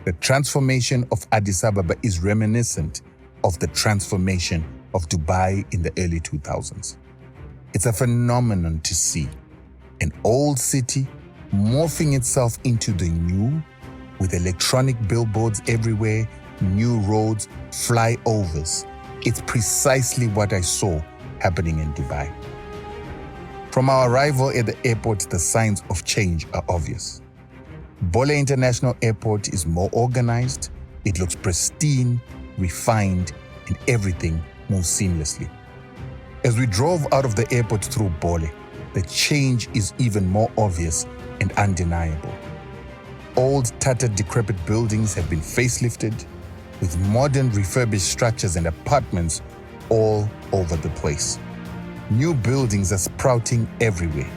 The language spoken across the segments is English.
The transformation of Addis Ababa is reminiscent of the transformation of Dubai in the early 2000s. It's a phenomenon to see. An old city morphing itself into the new, with electronic billboards everywhere, new roads, flyovers. It's precisely what I saw happening in Dubai. From our arrival at the airport, the signs of change are obvious. Bole International Airport is more organized, it looks pristine, refined, and everything moves seamlessly. As we drove out of the airport through Bole, the change is even more obvious and undeniable. Old, tattered, decrepit buildings have been facelifted, with modern refurbished structures and apartments all over the place. New buildings are sprouting everywhere,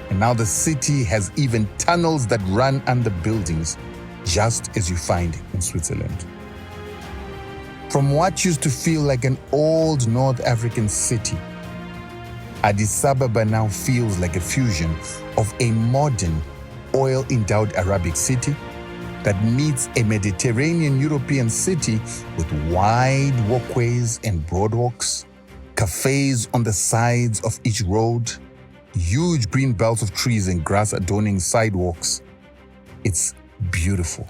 and now the city has even tunnels that run under buildings, just as you find in Switzerland. From what used to feel like an old North African city, Addis Ababa now feels like a fusion of a modern, oil-endowed Arabic city that meets a Mediterranean European city with wide walkways and boardwalks, cafes on the sides of each road, huge green belts of trees and grass adorning sidewalks. It's beautiful.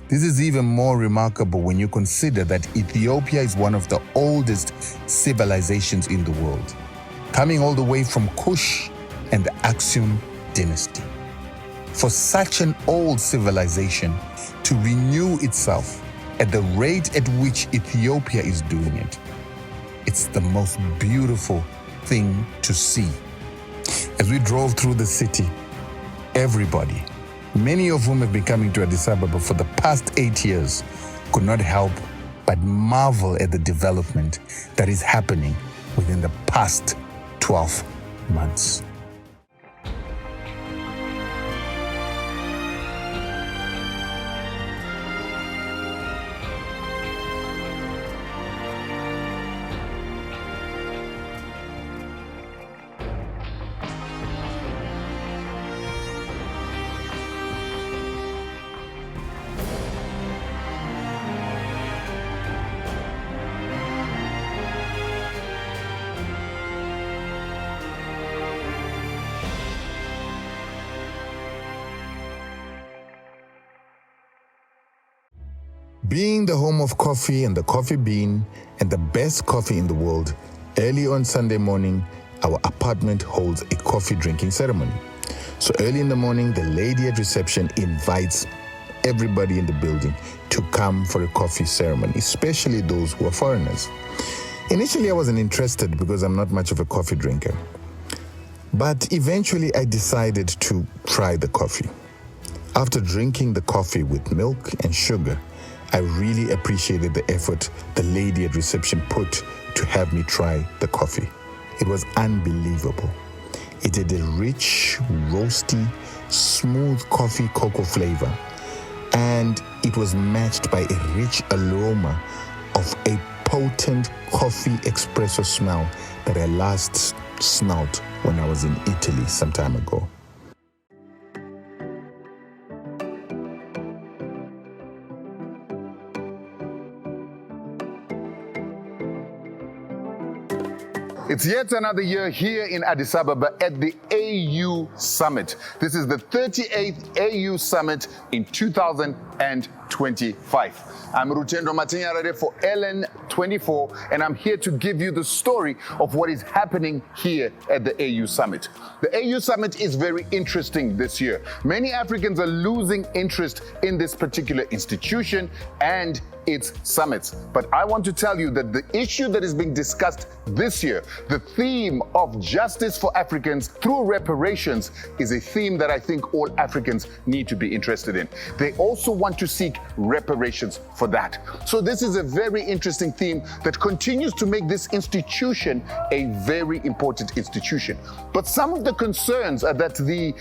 This is even more remarkable when you consider that Ethiopia is one of the oldest civilizations in the world, coming all the way from Kush and the Aksum dynasty. For such an old civilization to renew itself at the rate at which Ethiopia is doing it, it's the most beautiful thing to see. As we drove through the city, everybody, many of whom have been coming to Addis Ababa for the past 8 years, could not help but marvel at the development that is happening within the past 12 months. Being the home of coffee and the coffee bean and the best coffee in the world, early on Sunday morning, our apartment holds a coffee drinking ceremony. So early in the morning, the lady at reception invites everybody in the building to come for a coffee ceremony, especially those who are foreigners. Initially, I wasn't interested because I'm not much of a coffee drinker. But eventually, I decided to try the coffee. After drinking the coffee with milk and sugar, I really appreciated the effort the lady at reception put to have me try the coffee. It was unbelievable. It had a rich, roasty, smooth coffee cocoa flavor, and it was matched by a rich aroma of a potent coffee espresso smell that I last smelled when I was in Italy some time ago. It's yet another year here in Addis Ababa at the AU Summit. This is the 38th AU Summit in 2025. I'm Rutendo Matinyarade for LN24, and I'm here to give you the story of what is happening here at the AU Summit. The AU Summit is very interesting this year. Many Africans are losing interest in this particular institution and its summits. But I want to tell you that the issue that is being discussed this year, the theme of justice for Africans through reparations, is a theme that I think all Africans need to be interested in. They also want to seek reparations for that. So this is a very interesting theme that continues to make this institution a very important institution. But some of the concerns are that the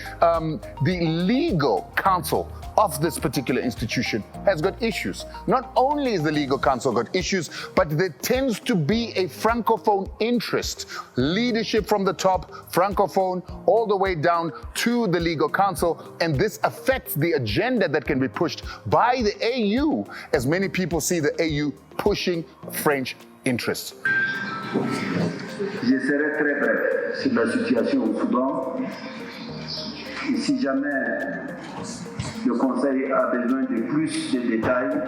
legal counsel of this particular institution has got issues. Not only is the legal council got issues, but there tends to be a francophone interest, leadership from the top, francophone, all the way down to the legal council, and this affects the agenda that can be pushed by the AU, as many people see the AU pushing French interests. Je serai très bref sur la situation au Soudan. Et si jamais le Conseil a besoin de plus de détails,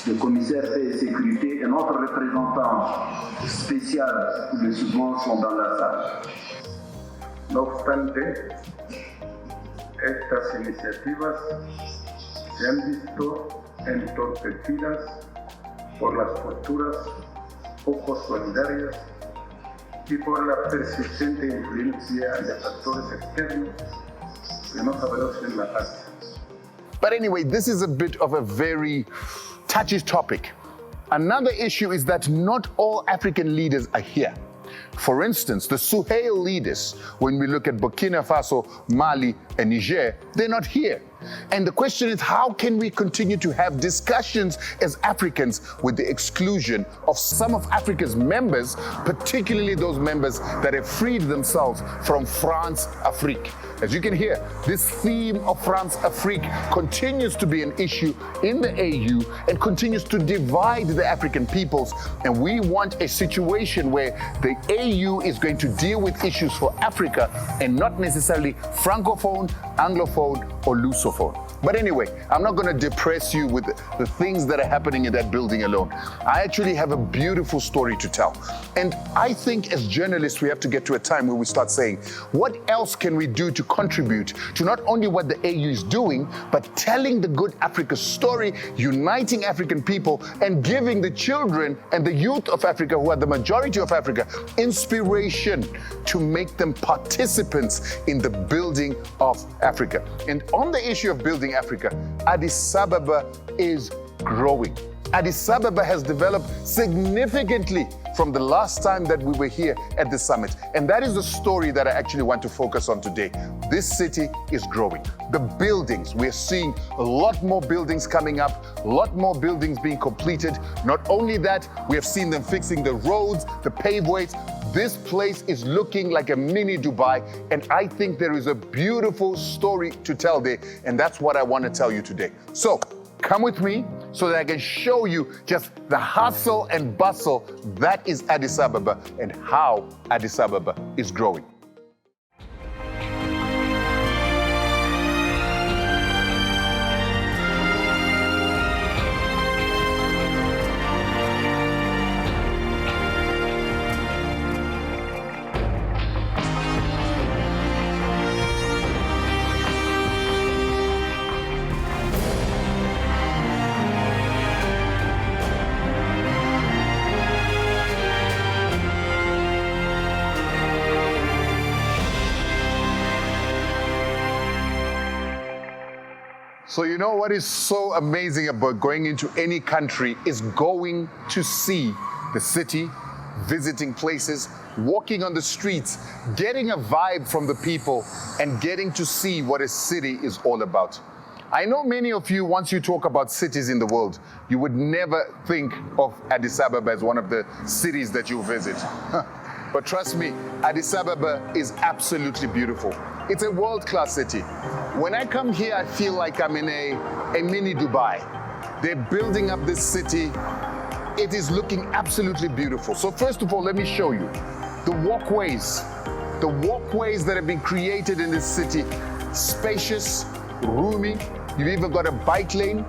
le commissaire paix et sécurité et notre représentant spécial pour le Soudan sont dans la salle. No obstante, estas iniciativas se han visto entorpecidas por las posturas poco solidarias y por la persistente influencia de factores externos que no sabemos en la paz. But anyway, this is a bit of a very touchy topic. Another issue is that not all African leaders are here. For instance, the Sahel leaders, when we look at Burkina Faso, Mali, and Niger, they're not here. And the question is, how can we continue to have discussions as Africans with the exclusion of some of Africa's members, particularly those members that have freed themselves from France Afrique? As you can hear, this theme of France Afrique continues to be an issue in the AU and continues to divide the African peoples. And we want a situation where the AU is going to deal with issues for Africa and not necessarily Francophone, Anglophone, or Lusophone. But anyway, I'm not going to depress you with the things that are happening in that building alone. I actually have a beautiful story to tell. And I think as journalists, we have to get to a time where we start saying, what else can we do to contribute to not only what the AU is doing, but telling the good Africa story, uniting African people, and giving the children and the youth of Africa, who are the majority of Africa, inspiration to make them participants in the building of Africa. And on the issue of building Africa, Addis Ababa is growing. Addis Ababa has developed significantly from the last time that we were here at the summit. And that is the story that I actually want to focus on today. This city is growing. The buildings, we're seeing a lot more buildings coming up, a lot more buildings being completed. Not only that, we have seen them fixing the roads, the paveways. This place is looking like a mini Dubai, and I think there is a beautiful story to tell there, and that's what I want to tell you today. So, come with me so that I can show you just the hustle and bustle that is Addis Ababa and how Addis Ababa is growing. So you know what is so amazing about going into any country is going to see the city, visiting places, walking on the streets, getting a vibe from the people, and getting to see what a city is all about. I know many of you, once you talk about cities in the world, you would never think of Addis Ababa as one of the cities that you visit. But trust me, Addis Ababa is absolutely beautiful. It's a world-class city. When I come here, I feel like I'm in a mini Dubai. They're building up this city. It is looking absolutely beautiful. So first of all, let me show you the walkways. The walkways that have been created in this city, spacious, roomy. You've even got a bike lane.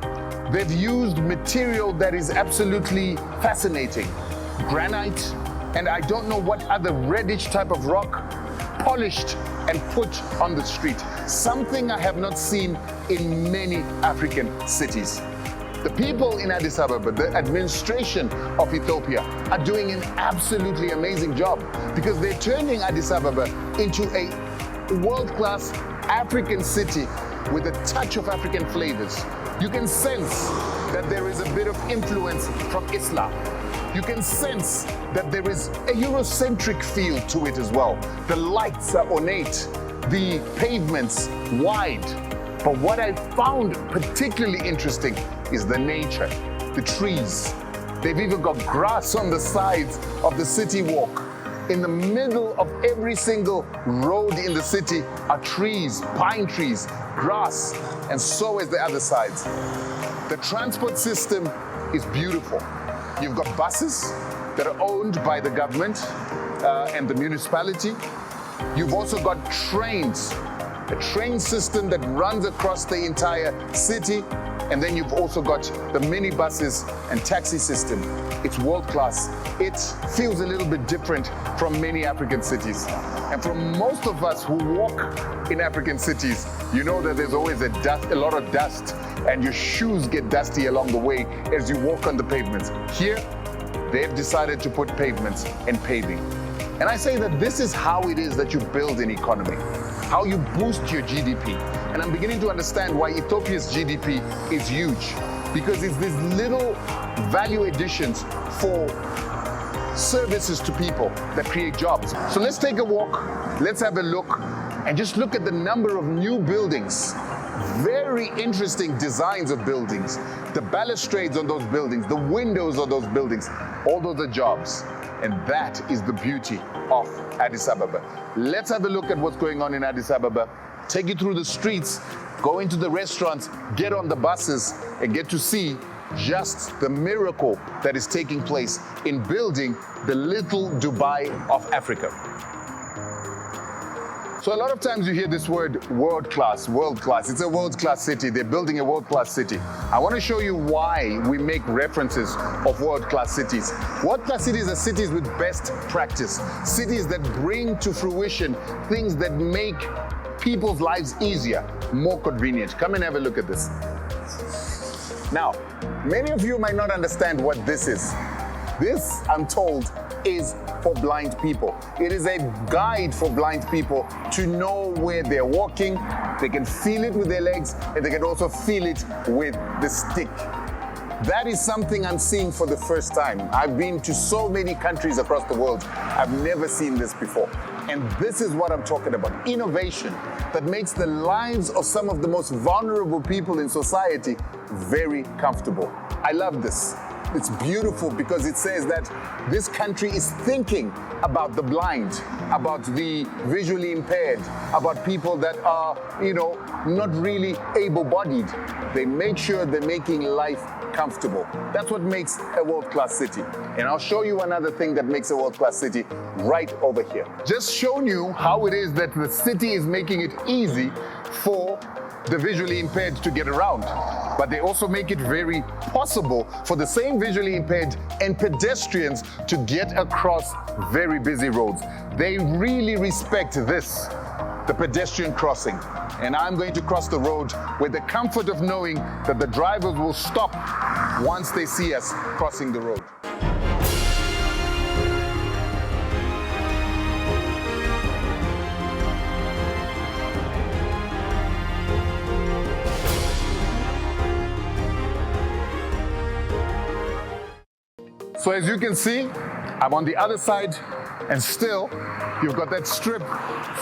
They've used material that is absolutely fascinating. Granite, and I don't know what other reddish type of rock, polished and put on the street. Something I have not seen in many African cities. The people in Addis Ababa, the administration of Ethiopia, are doing an absolutely amazing job because they're turning Addis Ababa into a world-class African city with a touch of African flavors. You can sense that there is a bit of influence from Islam. You can sense that there is a Eurocentric feel to it as well. The lights are ornate, the pavements wide. But what I found particularly interesting is the nature, the trees. They've even got grass on the sides of the city walk. In the middle of every single road in the city are trees, pine trees, grass, and so is the other sides. The transport system is beautiful. You've got buses that are owned by the government and the municipality. You've also got trains, a train system that runs across the entire city. And then you've also got the minibuses and taxi system. It's world class. It feels a little bit different from many African cities. And for most of us who walk in African cities, you know that there's always a lot of dust, and your shoes get dusty along the way as you walk on the pavements. Here, they've decided to put pavements and paving. And I say that this is how it is that you build an economy, how you boost your GDP. And I'm beginning to understand why Ethiopia's GDP is huge, because it's these little value additions for services to people that create jobs. So let's take a walk, let's have a look, and just look at the number of new buildings. Very interesting designs of buildings, the balustrades on those buildings, the windows on those buildings, all those are jobs. And that is the beauty of Addis Ababa. Let's have a look at what's going on in Addis Ababa, take you through the streets, go into the restaurants, get on the buses, and get to see just the miracle that is taking place in building the little Dubai of Africa. So a lot of times you hear this word world class. It's a world-class city. They're building a world-class city. I want to show you why we make references of world-class cities. World-class cities are cities with best practice, cities that bring to fruition things that make people's lives easier, more convenient. Come and have a look at this. Now, many of you might not understand what this is. This, I'm told, is for blind people. It is a guide for blind people to know where they're walking. They can feel it with their legs, and they can also feel it with the stick. That is something I'm seeing for the first time. I've been to so many countries across the world. I've never seen this before. And this is what I'm talking about. Innovation that makes the lives of some of the most vulnerable people in society very comfortable. I love this. It's beautiful because it says that this country is thinking about the blind, about the visually impaired, about people that are, not really able-bodied. They make sure they're making life comfortable. That's what makes a world-class city. And I'll show you another thing that makes a world-class city right over here. Just showing you how it is that the city is making it easy for the visually impaired to get around. But they also make it very possible for the same visually impaired and pedestrians to get across very busy roads. They really respect this, the pedestrian crossing. And I'm going to cross the road with the comfort of knowing that the drivers will stop once they see us crossing the road. So as you can see, I'm on the other side, and still you've got that strip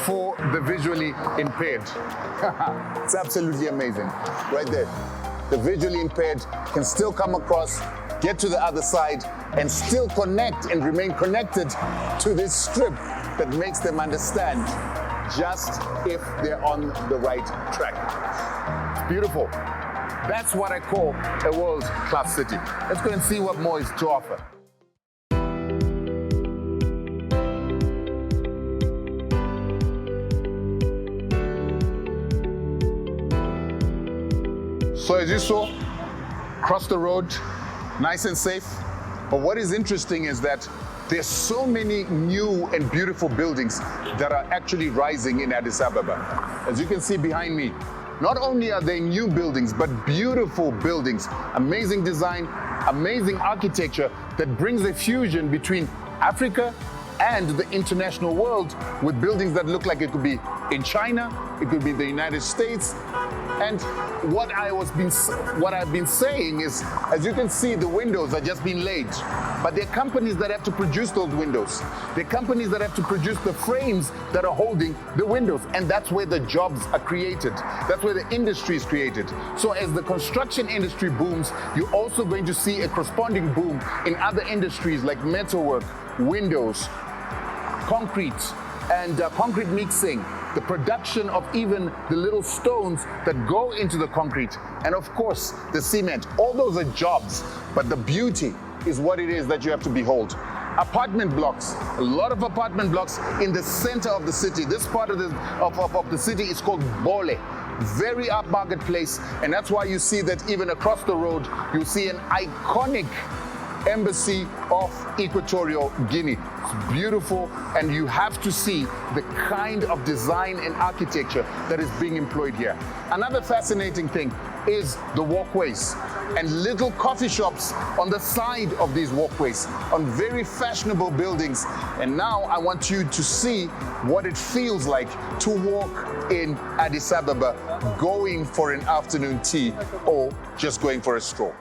for the visually impaired. It's absolutely amazing, right there. The visually impaired can still come across, get to the other side, and still connect and remain connected to this strip that makes them understand just if they're on the right track. It's beautiful. That's what I call a world-class city. Let's go and see what more is to offer. So as you saw, cross the road, nice and safe. But what is interesting is that there's so many new and beautiful buildings that are actually rising in Addis Ababa. As you can see behind me, not only are they new buildings, but beautiful buildings, amazing design, amazing architecture that brings a fusion between Africa and the international world, with buildings that look like it could be in China, it could be the United States, And what I've been saying is, as you can see, the windows are just being laid. But there are companies that have to produce those windows. There are companies that have to produce the frames that are holding the windows. And that's where the jobs are created. That's where the industry is created. So as the construction industry booms, you're also going to see a corresponding boom in other industries like metalwork, windows, concrete, and concrete mixing, the production of even the little stones that go into the concrete, and of course the cement. All those are jobs, but the beauty is what it is that you have to behold. Apartment blocks, a lot of apartment blocks in the center of the city. This part of the city is called Bole. Very upmarket place, and that's why you see that even across the road, you see an iconic embassy of Equatorial Guinea. It's beautiful, and you have to see the kind of design and architecture that is being employed here. Another fascinating thing is the walkways and little coffee shops on the side of these walkways on very fashionable buildings. And now I want you to see what it feels like to walk in Addis Ababa, going for an afternoon tea or just going for a stroll.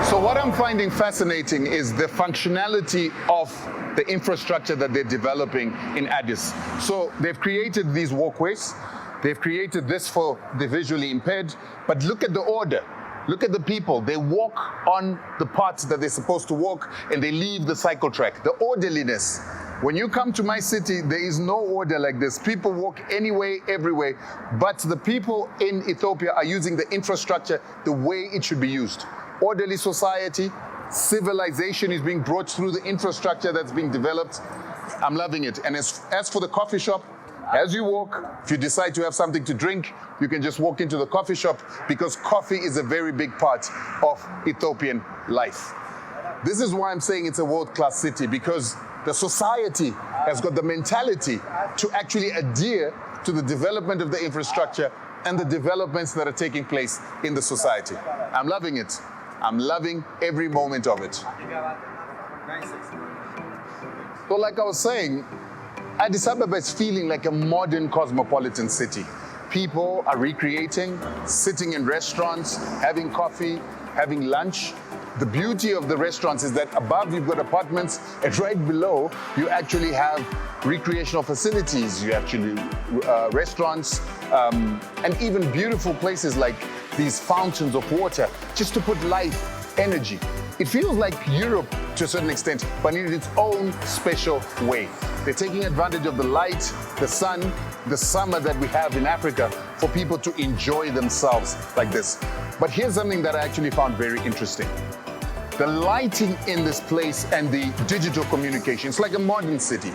So what I'm finding fascinating is the functionality of the infrastructure that they're developing in Addis. So they've created these walkways. They've created this for the visually impaired. But look at the order. Look at the people. They walk on the parts that they're supposed to walk, and they leave the cycle track. The orderliness. When you come to my city, there is no order like this. People walk anyway, everywhere. But the people in Ethiopia are using the infrastructure the way it should be used. Orderly society, civilization is being brought through the infrastructure that's being developed. I'm loving it. And as for the coffee shop, as you walk, if you decide to have something to drink, you can just walk into the coffee shop, because coffee is a very big part of Ethiopian life. This is why I'm saying it's a world-class city, because the society has got the mentality to actually adhere to the development of the infrastructure and the developments that are taking place in the society. I'm loving it. I'm loving every moment of it. So like I was saying, Addis Ababa is feeling like a modern cosmopolitan city. People are recreating, sitting in restaurants, having coffee, having lunch. The beauty of the restaurants is that above you've got apartments, and right below you actually have recreational facilities. You actually restaurants, and even beautiful places like these fountains of water, just to put life, energy. It feels like Europe to a certain extent, but in its own special way. They're taking advantage of the light, the sun, the summer that we have in Africa for people to enjoy themselves like this. But here's something that I actually found very interesting. The lighting in this place and the digital communication, it's like a modern city.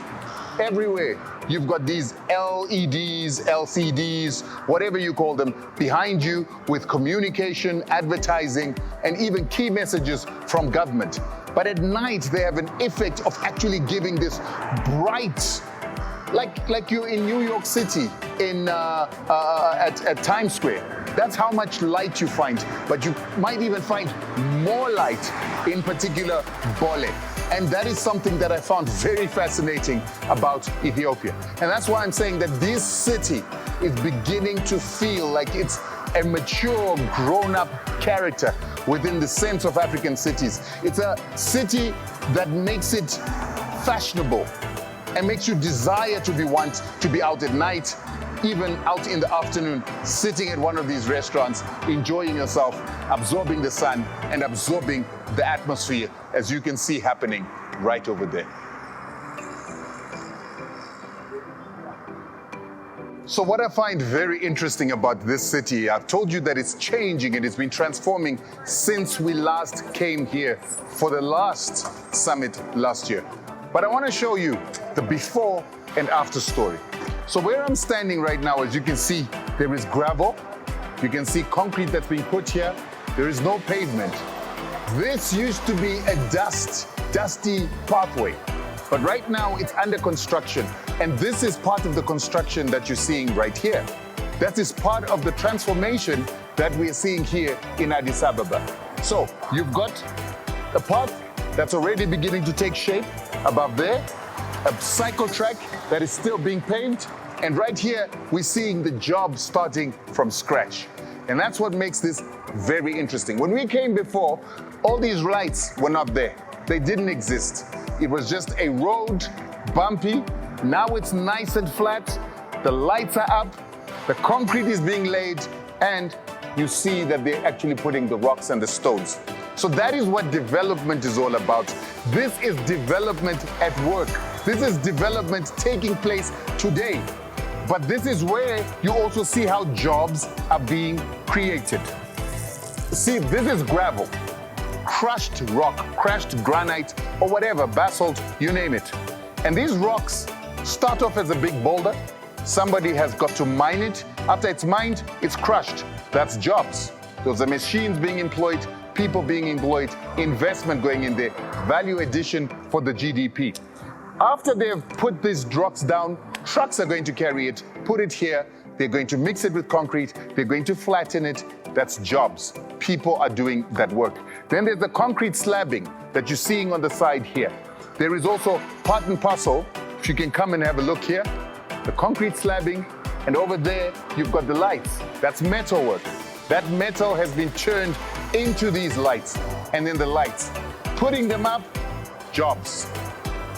Everywhere you've got these LEDs, LCDs, whatever you call them, behind you with communication, advertising, and even key messages from government. But at night, they have an effect of actually giving this bright, like you're in New York City at Times Square. That's how much light you find, but you might even find more light in particular Bole. And that is something that I found very fascinating about Ethiopia. And that's why I'm saying that this city is beginning to feel like it's a mature, grown-up character within the sense of African cities. It's a city that makes it fashionable and makes you desire to be out at night, even out in the afternoon, sitting at one of these restaurants, enjoying yourself, absorbing the sun and absorbing the atmosphere, as you can see happening right over there. So what I find very interesting about this city, I've told you that it's changing and it's been transforming since we last came here for the last summit last year. But I want to show you the before and after story. So where I'm standing right now, as you can see, there is gravel. You can see concrete that's being put here. There is no pavement. This used to be a dusty pathway. But right now it's under construction. And this is part of the construction that you're seeing right here. That is part of the transformation that we're seeing here in Addis Ababa. So you've got a path that's already beginning to take shape above there, a cycle track that is still being paved, and right here we're seeing the job starting from scratch. And that's what makes this very interesting. When we came before, all these lights were not there. They didn't exist. It was just a road, bumpy. Now it's nice and flat. The lights are up, the concrete is being laid, and you see that they're actually putting the rocks and the stones. So that is what development is all about. This is development at work. This is development taking place today. But this is where you also see how jobs are being created. See, this is gravel, crushed rock, crushed granite, or whatever, basalt, you name it. And these rocks start off as a big boulder. Somebody has got to mine it. After it's mined, it's crushed. That's jobs. Those are machines being employed, people being employed, investment going in there, value addition for the GDP. After they've put these rocks down, trucks are going to carry it, put it here, they're going to mix it with concrete, they're going to flatten it. That's jobs. People are doing that work. Then there's the concrete slabbing that you're seeing on the side here. There is also part and parcel, if you can come and have a look here, the concrete slabbing, and over there you've got the lights. That's metal work. That metal has been turned into these lights, and then the lights, putting them up, jobs.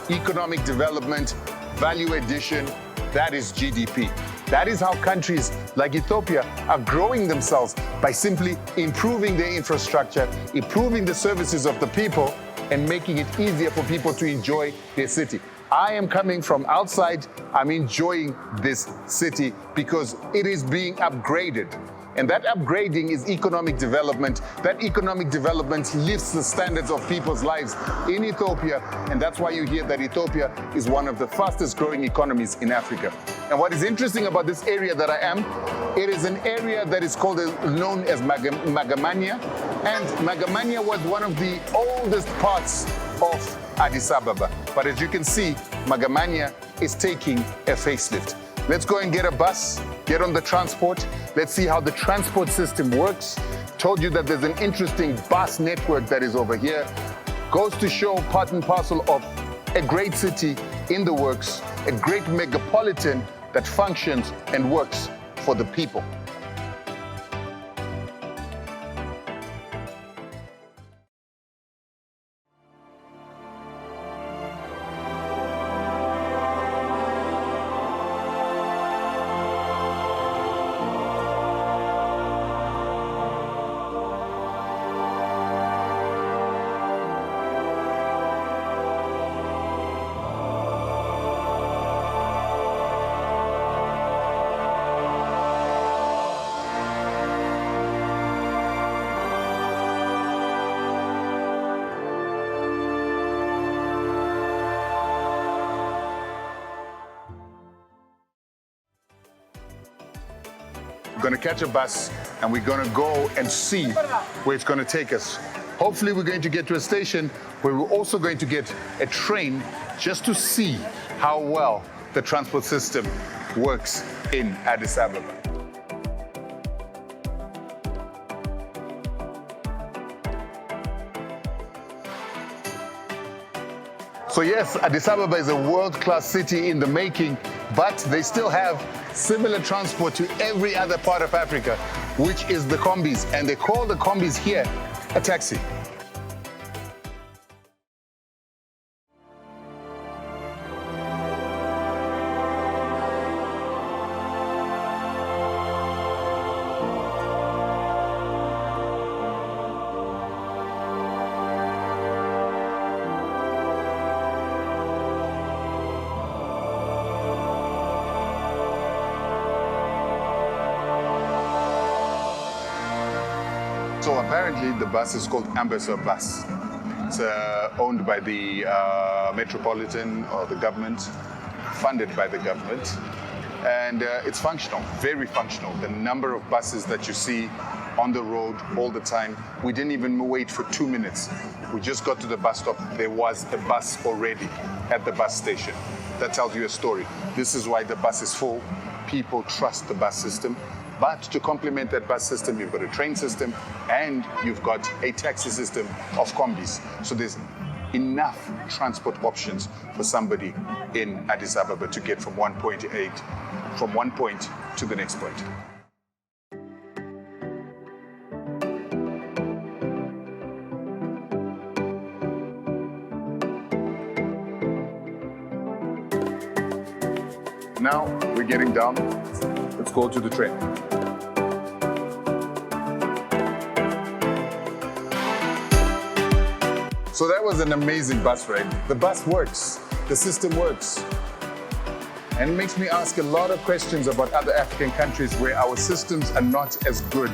Economic development, value addition, that is GDP. That is how countries like Ethiopia are growing themselves, by simply improving their infrastructure, improving the services of the people, and making it easier for people to enjoy their city. I am coming from outside, I'm enjoying this city because it is being upgraded. And that upgrading is economic development. That economic development lifts the standards of people's lives in Ethiopia. And that's why you hear that Ethiopia is one of the fastest growing economies in Africa. And what is interesting about this area that I am, it is an area that is known as Magamania. And Magamania was one of the oldest parts of Addis Ababa. But as you can see, Magamania is taking a facelift. Let's go and get a bus, get on the transport. Let's see how the transport system works. Told you that there's an interesting bus network that is over here. Goes to show part and parcel of a great city in the works, a great megapolitan that functions and works for the people. We're going to catch a bus and we're going to go and see where it's going to take us. Hopefully we're going to get to a station where we're also going to get a train just to see how well the transport system works in Addis Ababa. So yes, Addis Ababa is a world-class city in the making, but they still have similar transport to every other part of Africa, which is the combis. And they call the combis here a taxi. So apparently the bus is called Ambassador Bus. It's owned by the Metropolitan or the government, funded by the government. And it's functional, very functional. The number of buses that you see on the road all the time. We didn't even wait for 2 minutes. We just got to the bus stop. There was a bus already at the bus station. That tells you a story. This is why the bus is full. People trust the bus system. But to complement that bus system, you've got a train system and you've got a taxi system of combis. So there's enough transport options for somebody in Addis Ababa to get from one point to the next point. Now we're getting down. Let's go to the train. So that was an amazing bus ride. The bus works, the system works. And it makes me ask a lot of questions about other African countries where our systems are not as good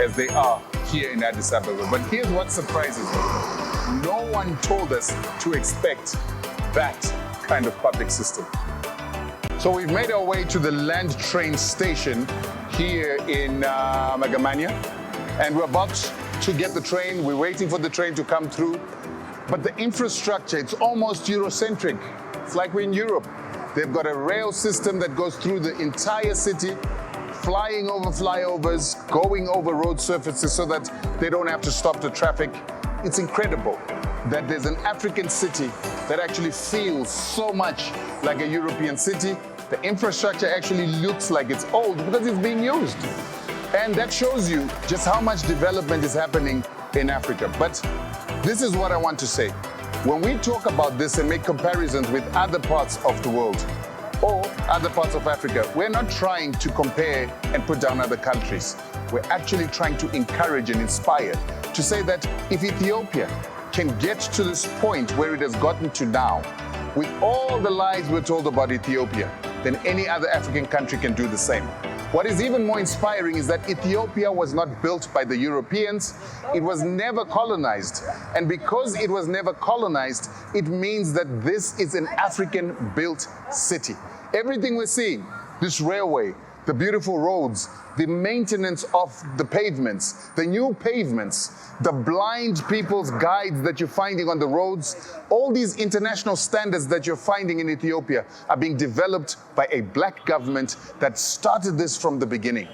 as they are here in Addis Ababa. But here's what surprises me. No one told us to expect that kind of public system. So we've made our way to the land train station here in Magamania. And we're about to get the train. We're waiting for the train to come through. But the infrastructure, it's almost Eurocentric. It's like we're in Europe. They've got a rail system that goes through the entire city, flying over flyovers, going over road surfaces so that they don't have to stop the traffic. It's incredible that there's an African city that actually feels so much like a European city. The infrastructure actually looks like it's old because it's being used. And that shows you just how much development is happening in Africa. But this is what I want to say. When we talk about this and make comparisons with other parts of the world or other parts of Africa, we're not trying to compare and put down other countries. We're actually trying to encourage and inspire to say that if Ethiopia can get to this point where it has gotten to now, with all the lies we're told about Ethiopia, then any other African country can do the same. What is even more inspiring is that Ethiopia was not built by the Europeans. It was never colonized. And because it was never colonized, it means that this is an African-built city. Everything we're seeing, this railway, the beautiful roads, the maintenance of the pavements, the new pavements, the blind people's guides that you're finding on the roads, all these international standards that you're finding in Ethiopia are being developed by a black government that started this from the beginning.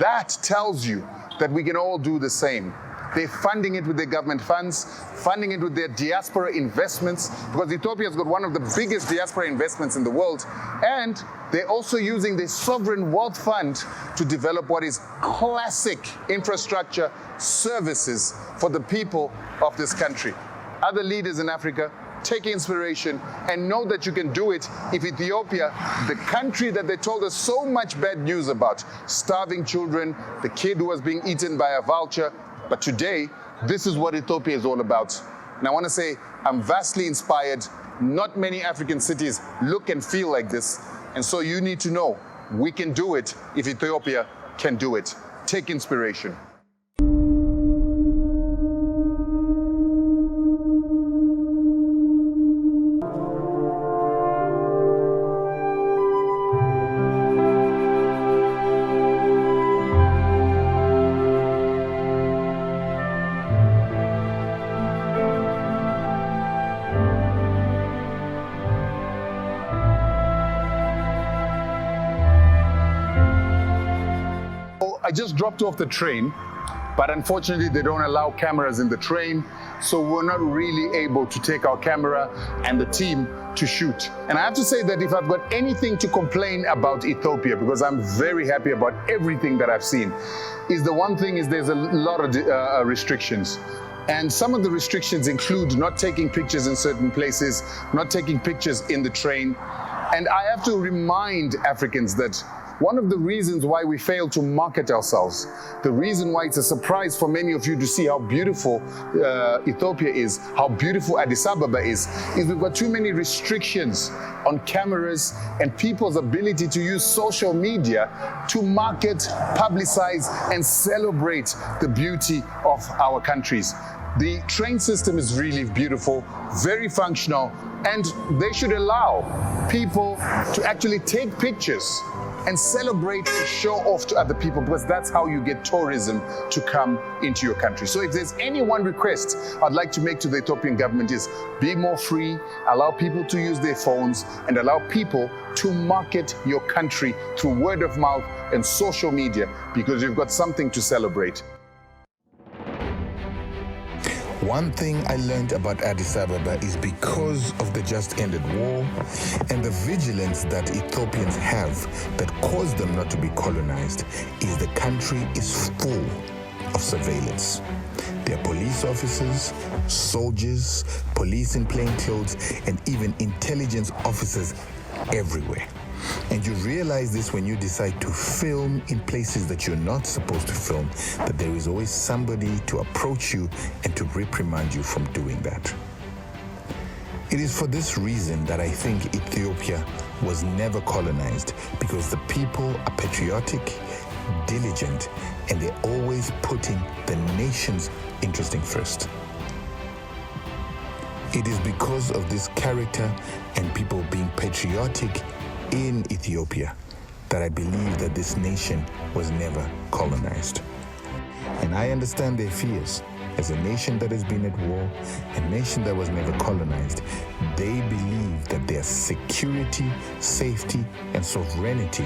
That tells you that we can all do the same. They're funding it with their government funds, funding it with their diaspora investments, because Ethiopia's got one of the biggest diaspora investments in the world. And they're also using the sovereign wealth fund to develop what is classic infrastructure services for the people of this country. Other leaders in Africa, take inspiration and know that you can do it if Ethiopia, the country that they told us so much bad news about, starving children, the kid who was being eaten by a vulture. But today, this is what Ethiopia is all about. And I want to say, I'm vastly inspired. Not many African cities look and feel like this. And so you need to know, we can do it if Ethiopia can do it. Take inspiration. I just dropped off the train, but unfortunately they don't allow cameras in the train, so we're not really able to take our camera and the team to shoot. And I have to say that if I've got anything to complain about Ethiopia, because I'm very happy about everything that I've seen, is the one thing is there's a lot of restrictions. And some of the restrictions include not taking pictures in certain places, not taking pictures in the train. And I have to remind Africans that one of the reasons why we fail to market ourselves, the reason why it's a surprise for many of you to see how beautiful Ethiopia is, how beautiful Addis Ababa is we've got too many restrictions on cameras and people's ability to use social media to market, publicize, and celebrate the beauty of our countries. The train system is really beautiful, very functional, and they should allow people to actually take pictures and celebrate and show off to other people, because that's how you get tourism to come into your country. So if there's any one request I'd like to make to the Ethiopian government is be more free, allow people to use their phones, and allow people to market your country through word of mouth and social media, because you've got something to celebrate. One thing I learned about Addis Ababa is because of the just ended war and the vigilance that Ethiopians have that caused them not to be colonized, is the country is full of surveillance. There are police officers, soldiers, police in plain clothes, and even intelligence officers everywhere. And you realize this when you decide to film in places that you're not supposed to film, that there is always somebody to approach you and to reprimand you from doing that. It is for this reason that I think Ethiopia was never colonized, because the people are patriotic, diligent, and they're always putting the nation's interest first. It is because of this character and people being patriotic in Ethiopia that I believe that this nation was never colonized. And I understand their fears. As a nation that has been at war, a nation that was never colonized, they believe that their security, safety, and sovereignty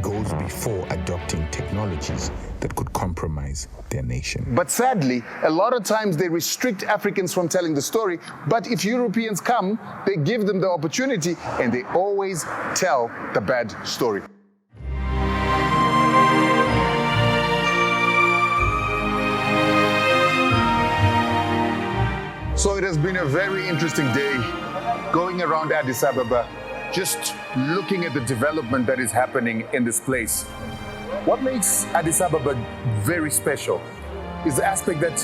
goes before adopting technologies that could compromise their nation. But sadly, a lot of times they restrict Africans from telling the story, but if Europeans come, they give them the opportunity and they always tell the bad story. So it has been a very interesting day going around Addis Ababa, just looking at the development that is happening in this place. What makes Addis Ababa very special is the aspect that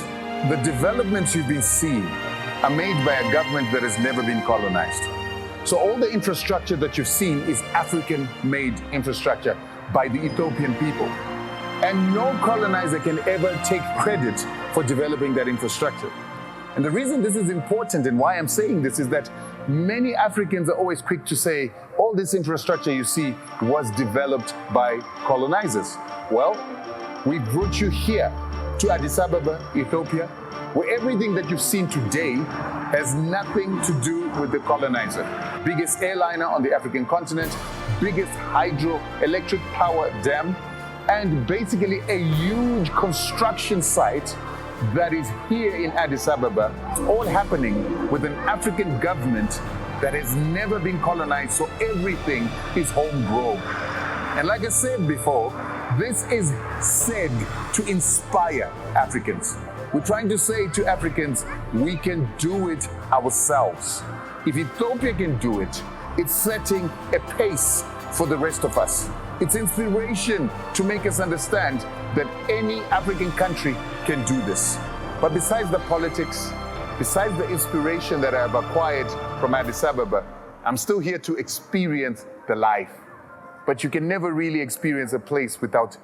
the developments you've been seeing are made by a government that has never been colonized. So all the infrastructure that you've seen is African-made infrastructure by the Ethiopian people. And no colonizer can ever take credit for developing that infrastructure. And the reason this is important and why I'm saying this is that many Africans are always quick to say, all this infrastructure you see was developed by colonizers. Well, we brought you here to Addis Ababa, Ethiopia, where everything that you've seen today has nothing to do with the colonizer. Biggest airliner on the African continent, biggest hydroelectric power dam, and basically a huge construction site that is here in Addis Ababa, all happening with an African government that has never been colonized, so everything is homegrown. And like I said before, this is said to inspire Africans. We're trying to say to Africans, we can do it ourselves. If Ethiopia can do it, it's setting a pace for the rest of us. It's inspiration to make us understand that any African country can do this. But besides the politics, besides the inspiration that I have acquired from Addis Ababa, I'm still here to experience the life. But you can never really experience a place without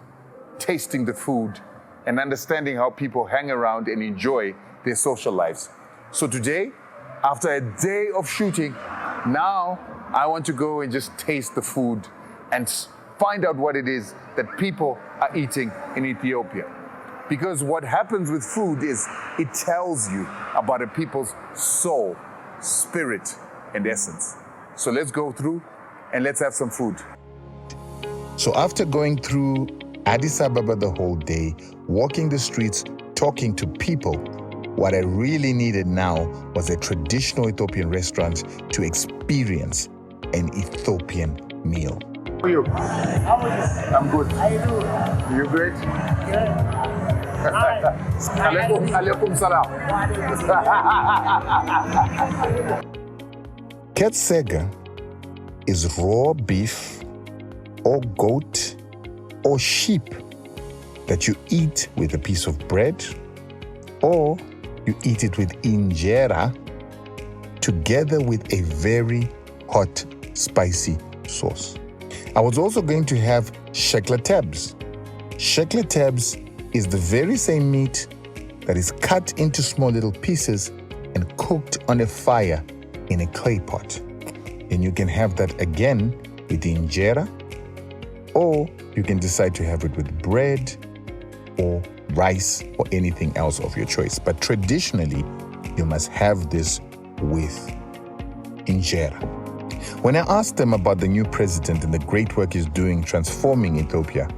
tasting the food and understanding how people hang around and enjoy their social lives. So today, after a day of shooting, now I want to go and just taste the food and find out what it is that people are eating in Ethiopia. Because what happens with food is it tells you about a people's soul, spirit, and essence. So let's go through and let's have some food. So after going through Addis Ababa the whole day, walking the streets, talking to people, what I really needed now was a traditional Ethiopian restaurant to experience an Ethiopian meal. How are you? How are you? I'm good. How you doing? You great? Good. Alaikum salam. Ketsega is raw beef or goat or sheep that you eat with a piece of bread, or you eat it with injera together with a very hot, spicy sauce. I was also going to have shekletebs. Shekletebs is the very same meat that is cut into small little pieces and cooked on a fire in a clay pot. And you can have that again with the injera Or you can decide to have it with bread or rice or anything else of your choice. But traditionally, you must have this with injera. When I asked them about the new president and the great work he's doing transforming Ethiopia,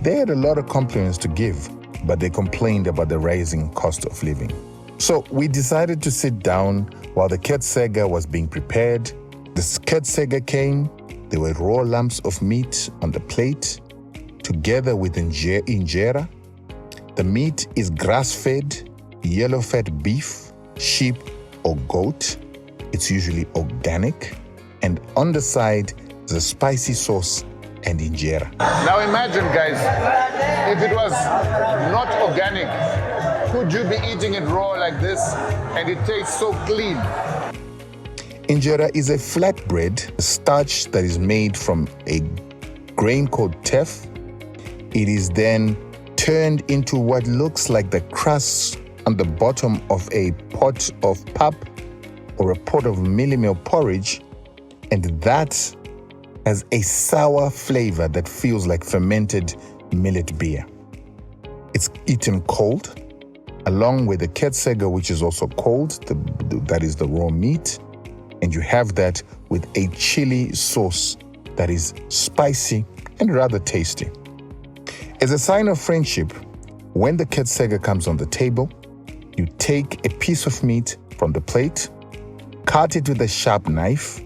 they had a lot of compliments to give, but they complained about the rising cost of living. So we decided to sit down while the ketsega was being prepared. The ketsega came, there were raw lumps of meat on the plate, together with injera. The meat is grass-fed, yellow-fat beef, sheep, or goat. It's usually organic. And on the side is a spicy sauce and injera. Now imagine, guys, if it was not organic, could you be eating it raw like this and it tastes so clean? Injera is a flatbread, a starch that is made from a grain called teff. It is then turned into what looks like the crust on the bottom of a pot of pap or a pot of millie-meal porridge, and that has a sour flavor that feels like fermented millet beer. It's eaten cold, along with the ketsega, which is also cold, that is the raw meat, and you have that with a chili sauce that is spicy and rather tasty. As a sign of friendship, when the ketsega comes on the table, you take a piece of meat from the plate, cut it with a sharp knife,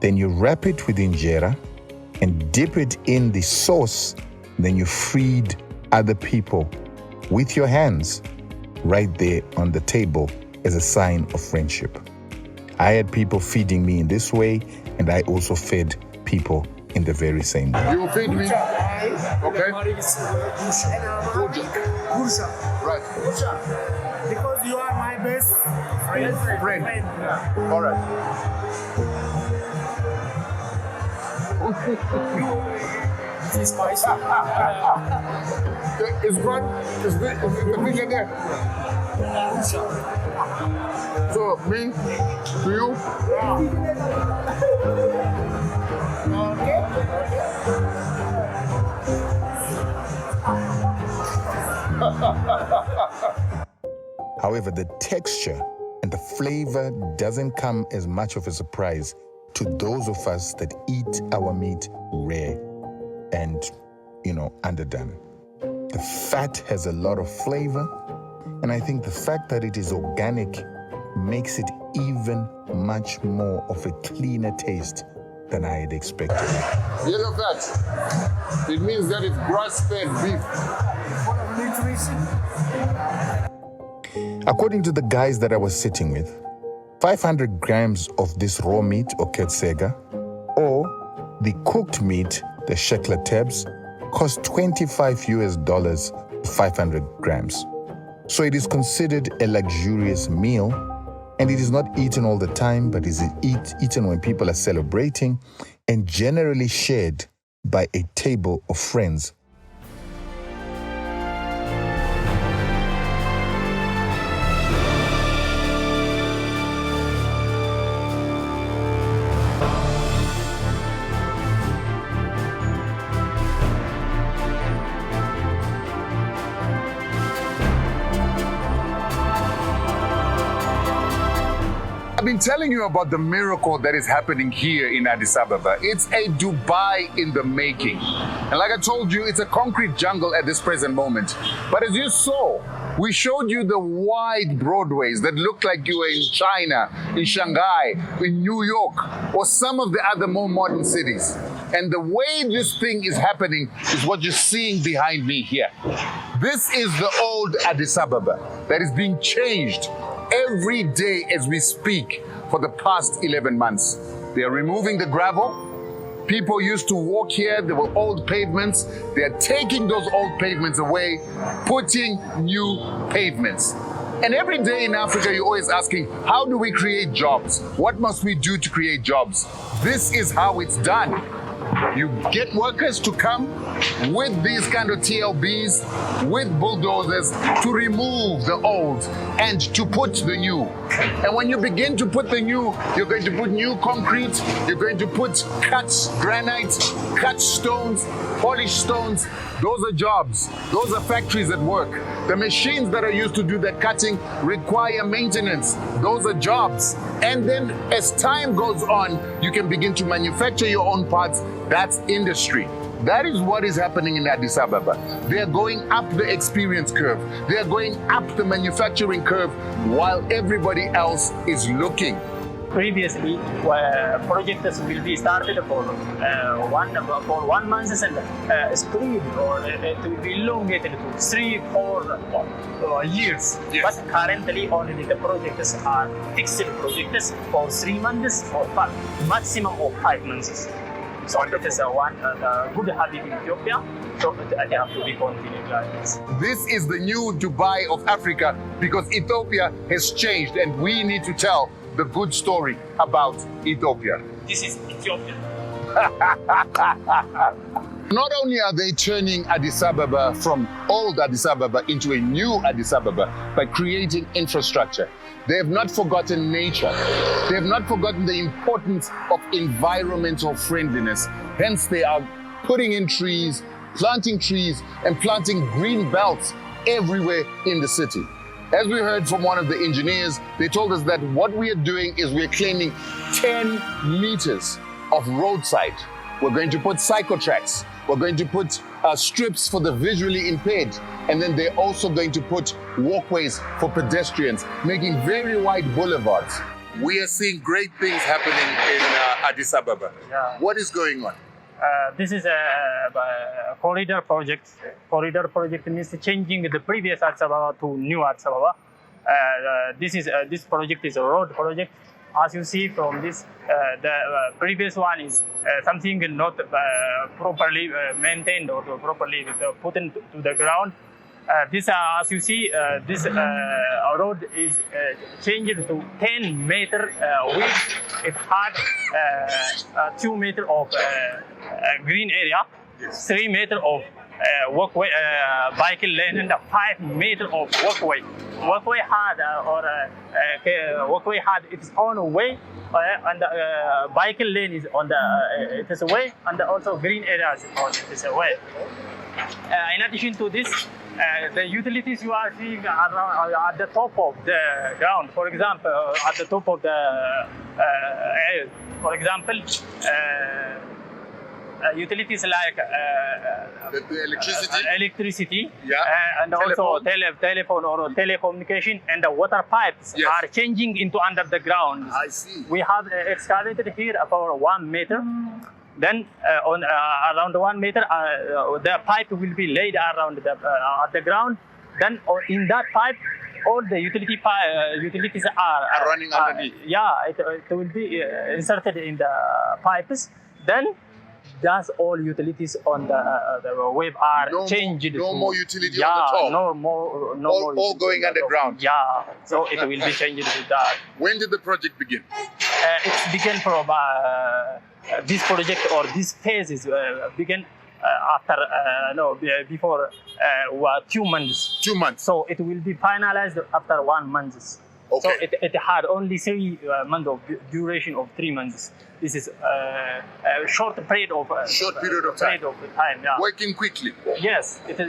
then you wrap it with injera and dip it in the sauce. Then you feed other people with your hands right there on the table as a sign of friendship. I had people feeding me in this way, and I also fed people in the very same way. You feed me. Okay. Right. Because you are my best friend. Yeah. All right. It is spicy. It's good. It's good. The fish in there. So, me, to you. However, the texture and the flavor doesn't come as much of a surprise to those of us that eat our meat rare and, underdone. The fat has a lot of flavor, and I think the fact that it is organic makes it even much more of a cleaner taste than I had expected. Yellow fat. It means that it's grass-fed beef. According to the guys that I was sitting with, 500 grams of this raw meat or ketsega, or the cooked meat, the shekla tebs, cost $25 for 500 grams. So it is considered a luxurious meal, and it is not eaten all the time, but is eaten when people are celebrating and generally shared by a table of friends. I've been telling you about the miracle that is happening here in Addis Ababa. It's a Dubai in the making. And like I told you, it's a concrete jungle at this present moment. But as you saw, we showed you the wide broadways that looked like you were in China, in Shanghai, in New York, or some of the other more modern cities. And the way this thing is happening is what you're seeing behind me here. This is the old Addis Ababa that is being changed every day as we speak for the past 11 months. They are removing the gravel. People used to walk here, there were old pavements. They are taking those old pavements away, putting new pavements. And every day in Africa, you're always asking, how do we create jobs? What must we do to create jobs? This is how it's done. You get workers to come, with these kind of TLBs, with bulldozers, to remove the old and to put the new. And when you begin to put the new, you're going to put new concrete, you're going to put cut granite, cut stones, polished stones. Those are jobs. Those are factories at work. The machines that are used to do that cutting require maintenance. Those are jobs. And then as time goes on, you can begin to manufacture your own parts. That's industry. That is what is happening in Addis Ababa. They are going up the experience curve. They are going up the manufacturing curve while everybody else is looking. Previously, projects will be started for 1 month and spread, or it will be elongated to 3-4 years. Yes. But currently, only the projects are fixed projects for 3 months or maximum of 5 months. So it is one good habit in Ethiopia. So they have to be continued like this. This is the new Dubai of Africa because Ethiopia has changed and we need to tell the good story about Ethiopia. This is Ethiopia. Not only are they turning Addis Ababa from old Addis Ababa into a new Addis Ababa by creating infrastructure, they have not forgotten nature. They have not forgotten the importance of environmental friendliness. Hence, they are putting in trees, planting trees, and planting green belts everywhere in the city. As we heard from one of the engineers, they told us that what we are doing is we're claiming 10 meters of roadside. We're going to put cycle-tracks. We're going to put strips for the visually impaired. And then they're also going to put walkways for pedestrians, making very wide boulevards. We are seeing great things happening in Addis Ababa. Yeah. What is going on? This is a corridor project. Corridor project means changing the previous Addis Ababa to new Addis Ababa. This project is a road project. As you see from this, the previous one is something not properly maintained or properly put into the ground. This, as you see, this road is changed to 10 meter width. It had 2 meter of green area, 3 meter of walkway, bicycle lane, and 5 meter of walkway. Walkway had its own way, and the bicycle lane is on the its way, and also green areas on its way. In addition to this, the utilities you are seeing are at the top of the ground. For example, at the top of the, for example, utilities like the electricity, yeah, and telephone. Also telephone or telecommunication, and the water pipes Yes. are changing into under the ground. I see. We have excavated here for 1 meter. Then on around 1 meter, the pipe will be laid around at the ground. Then in that pipe, all the utilities are running underneath. Yeah, it will be inserted in the pipes. Then that's all utilities on the wave are changed. No more utility yeah, on the top. No more. All going underground. Yeah, so it will be changed to that. When did the project begin? It began from this project, or this phase is began after before 2 months. 2 months. So it will be finalized after 1 month. Okay. So it had only 3 months of duration of 3 months. This is a short period of time. Yeah. Working quickly. Yes, it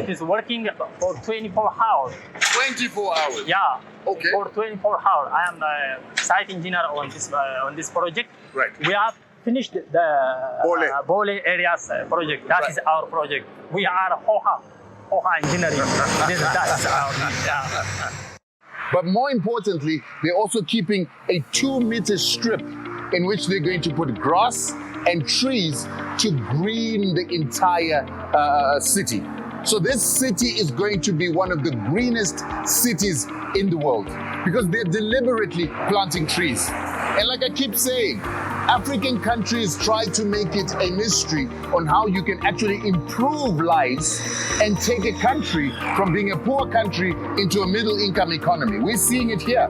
is working for 24 hours. 24 hours. Yeah. Okay. For 24 hours. I am a site engineer on this project. Right. We have finished the Bole areas project. That is our project. We are Hoha engineering. That's our, yeah. But more importantly, they're also keeping a 2 meter strip in which they're going to put grass and trees to green the entire city. So this city is going to be one of the greenest cities in the world because they're deliberately planting trees. And like I keep saying, African countries try to make it a mystery on how you can actually improve lives and take a country from being a poor country into a middle-income economy. We're seeing it here.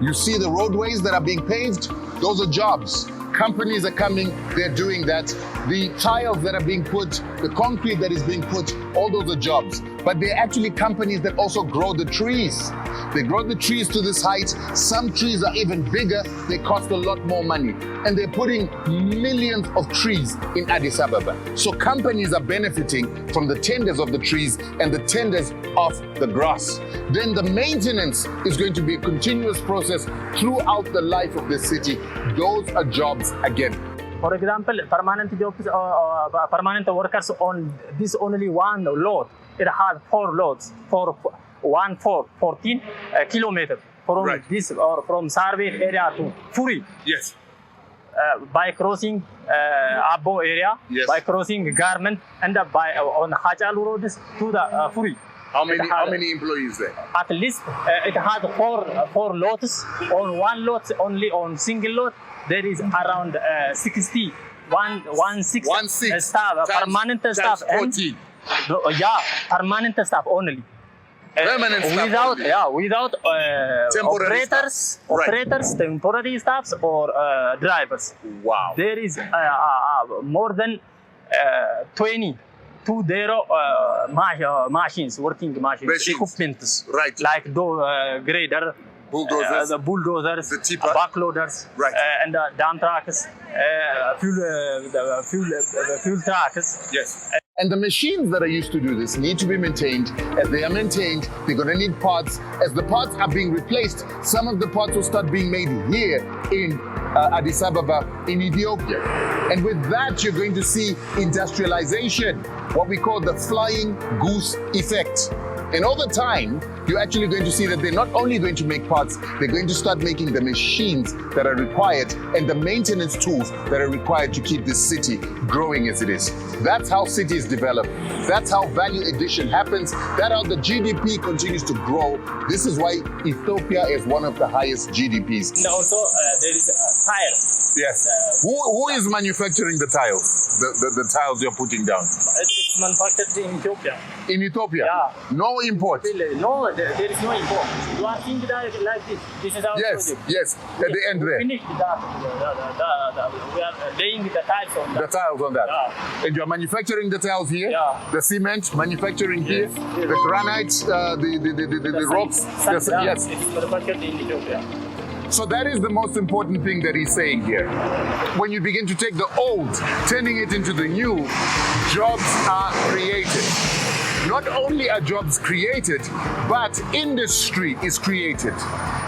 You see the roadways that are being paved? Those are jobs. Companies are coming, they're doing that. the tiles that are being put, the concrete that is being put, all those are jobs. But they're actually companies that also grow the trees. They grow the trees to this height. Some trees are even bigger. They cost a lot more money. And they're putting millions of trees in Addis Ababa. So companies are benefiting from the tenders of the trees and the tenders of the grass. Then the maintenance is going to be a continuous process throughout the life of the city. Those are jobs again. For example, permanent jobs, permanent workers on this only one load. It has 4 loads for 14 kilometers from this or from survey area to Furi. Yes. By crossing Abo area, by crossing Garment, and by on Hajalu roads to the Furi. How many employees there? At least it has four lots. On one lot, only on single lot, there is around 60, one six staff, permanent staff. 14. Permanent staff only. Permanent staff without operators, temporary staffs, or drivers. Wow. There is more than 20 machines, working machines, equipments, like grader, bulldozers, the backloaders, and dump trucks, fuel trucks. Yes. And the machines that are used to do this need to be maintained. As they are maintained, they're going to need parts. As the parts are being replaced, some of the parts will start being made here in Addis Ababa, in Ethiopia. And with that, you're going to see industrialization, what we call the flying goose effect. And over time, you're actually going to see that they're not only going to make parts, they're going to start making the machines that are required and the maintenance tools that are required to keep this city growing as it is. That's how cities develop. That's how value addition happens. That's how the GDP continues to grow. This is why Ethiopia is one of the highest GDPs. And also, there is tiles. Yes. Who is manufacturing the tiles? The tiles you're putting down? It's manufactured in Ethiopia. In Ethiopia? Yeah. No import? No, there is no import. You are thinking like this. This is our project. Yes, at the end there. We finished that. We are laying the tiles on that. The tiles on that. Yeah. And you're manufacturing the tiles here? Yeah. The cement manufacturing here? The granite, the rocks? Yes. It is manufactured in Ethiopia. So that is the most important thing that he's saying here. When you begin to take the old, turning it into the new, jobs are created. Not only are jobs created, but industry is created.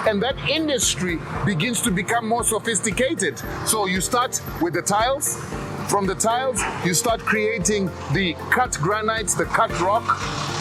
And that industry begins to become more sophisticated. So you start with the tiles. From the tiles, you start creating the cut granites, the cut rock.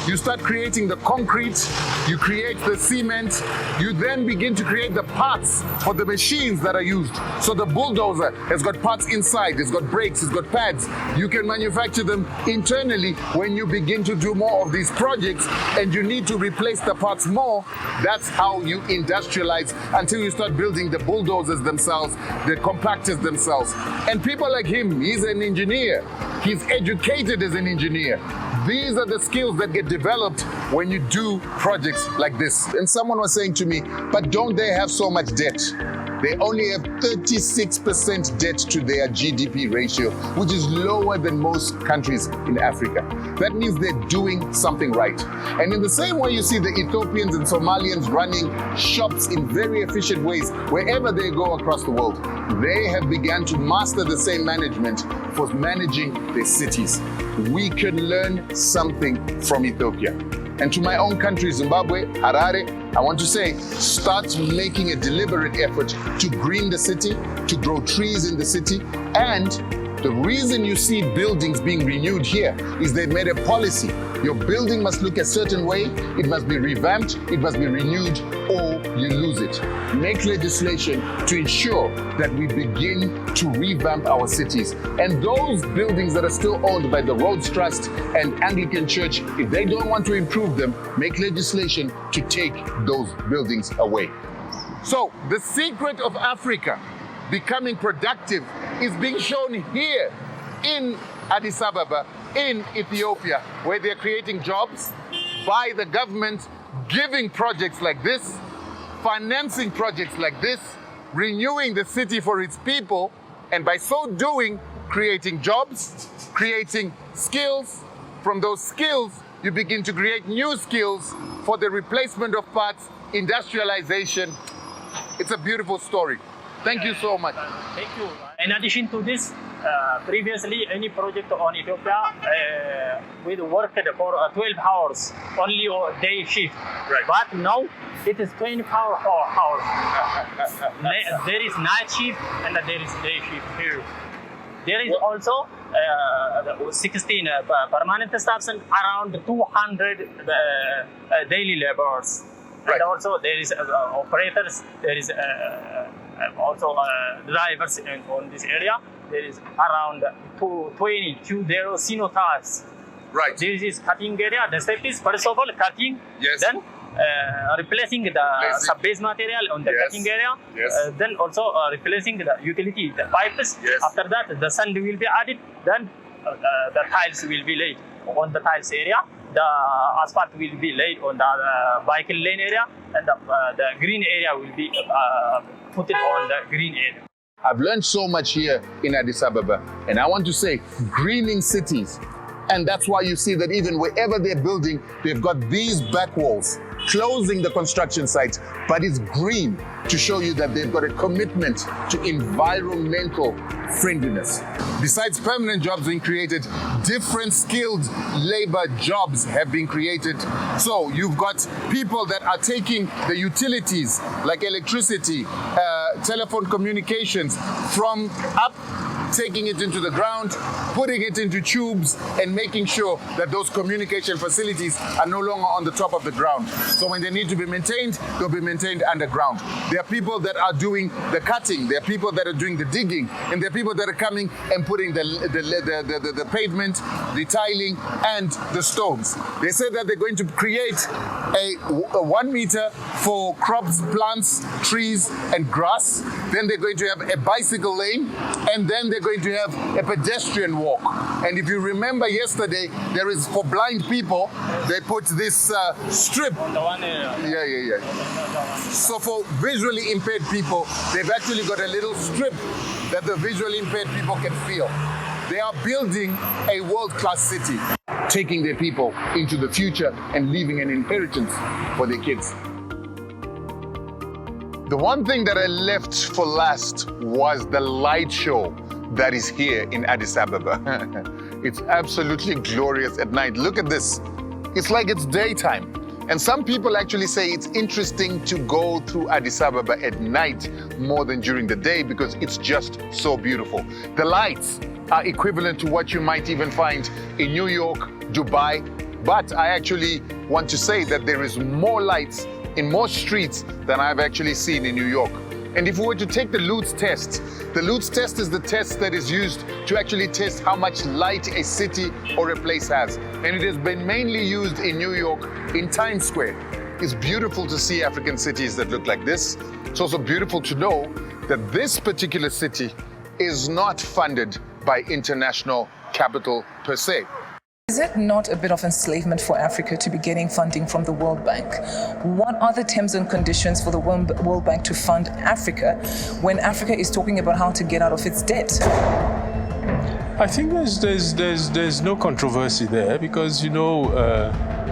You start creating the concrete. You create the cement. You then begin to create the parts for the machines that are used. So the bulldozer has got parts inside. It's got brakes. It's got pads. You can manufacture them internally. When you begin to do more of these projects and you need to replace the parts more, that's how you industrialize until you start building the bulldozers themselves, the compactors themselves. And people like him, he's an engineer. He's educated as an engineer. These are the skills that get developed when you do projects like this. And someone was saying to me, but don't they have so much debt? They only have 36% debt to their GDP ratio, which is lower than most countries in Africa. That means they're doing something right. And in the same way you see the Ethiopians and Somalians running shops in very efficient ways wherever they go across the world, they have begun to master the same management for managing their cities. We can learn something from Ethiopia. And to my own country, Zimbabwe, Harare, I want to say, start making a deliberate effort to green the city, to grow trees in the city. And the reason you see buildings being renewed here is they made a policy. Your building must look a certain way, it must be revamped, it must be renewed, or you lose it. Make legislation to ensure that we begin to revamp our cities. And those buildings that are still owned by the Roads Trust and Anglican Church, if they don't want to improve them, make legislation to take those buildings away. So the secret of Africa becoming productive is being shown here in Addis Ababa, in Ethiopia, where they're creating jobs by the government, giving projects like this, financing projects like this, renewing the city for its people, and by so doing, creating jobs, creating skills. From those skills, you begin to create new skills for the replacement of parts, industrialization. It's a beautiful story. Thank you so much. Thank you. In addition to this, previously any project on Ethiopia, we worked for 12 hours, only day shift. Right. But now it is 24 hours. There is night shift and there is day shift here. There is also 16 permanent staffs and around 200 daily laborers. Right. And also there is operators, there is also drivers on this area. There is around 20 cenotypes. Right. This is cutting area. The step is first of all cutting, Yes. then replacing the sub-base material on the cutting area, Yes. then also replacing the utility, the pipes. Yes. After that, the sand will be added, then the tiles will be laid on the tiles area. The asphalt will be laid on the vehicle lane area, and the green area will be put it on the green area. I've learned so much here in Addis Ababa, and I want to say greening cities. And that's why you see that even wherever they're building, they've got these back walls closing the construction sites, but it's green to show you that they've got a commitment to environmental friendliness. Besides permanent jobs being created, different skilled labor jobs have been created. So you've got people that are taking the utilities like electricity, telephone communications from up, taking it into the ground, putting it into tubes, and making sure that those communication facilities are no longer on the top of the ground. So when they need to be maintained, they'll be maintained underground. There are people that are doing the cutting, there are people that are doing the digging, and there are people that are coming and putting the pavement, the tiling, and the stones. They said that they're going to create a 1 meter for crops, plants, trees, and grass. Then they're going to have a bicycle lane, and then they're going to have a pedestrian walk. And if you remember yesterday, there is for blind people, they put this strip. The one area. So for visually impaired people, they've actually got a little strip that the visually impaired people can feel. They are building a world-class city, taking their people into the future and leaving an inheritance for their kids. The one thing that I left for last was the light show that is here in Addis Ababa. It's absolutely glorious at night. Look at this. It's like it's daytime. And some people actually say it's interesting to go through Addis Ababa at night more than during the day because it's just so beautiful. The lights are equivalent to what you might even find in New York, Dubai. But I actually want to say that there is more lights in more streets than I've actually seen in New York. And if we were to take the Lutz test is the test that is used to actually test how much light a city or a place has. And it has been mainly used in New York, in Times Square. It's beautiful to see African cities that look like this. It's also beautiful to know that this particular city is not funded by international capital per se. Is it not a bit of enslavement for Africa to be getting funding from the World Bank? What are the terms and conditions for the World Bank to fund Africa when Africa is talking about how to get out of its debt? I think there's no controversy there because, you know,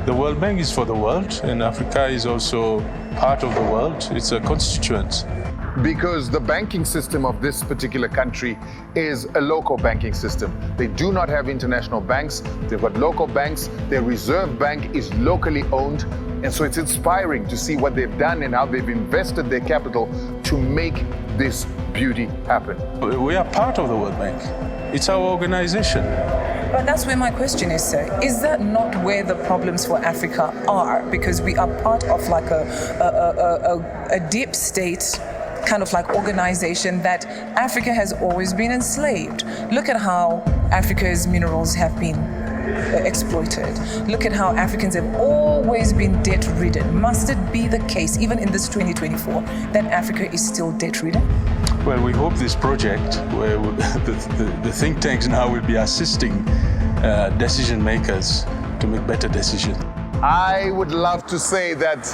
the World Bank is for the world and Africa is also part of the world. It's a constituent. Because the banking system of this particular country is a local banking system. They do not have international banks. They've got local banks. Their reserve bank is locally owned. And so it's inspiring to see what they've done and how they've invested their capital to make this beauty happen. We are part of the World Bank. It's our organization. But that's where my question is, sir. Is that not where the problems for Africa are? Because we are part of like a deep state kind of like organization that Africa has always been enslaved. Look at how Africa's minerals have been exploited. Look at how Africans have always been debt-ridden. Must it be the case, even in this 2024, that Africa is still debt-ridden? Well, we hope this project, where the think tanks now will be assisting decision makers to make better decisions. I would love to say that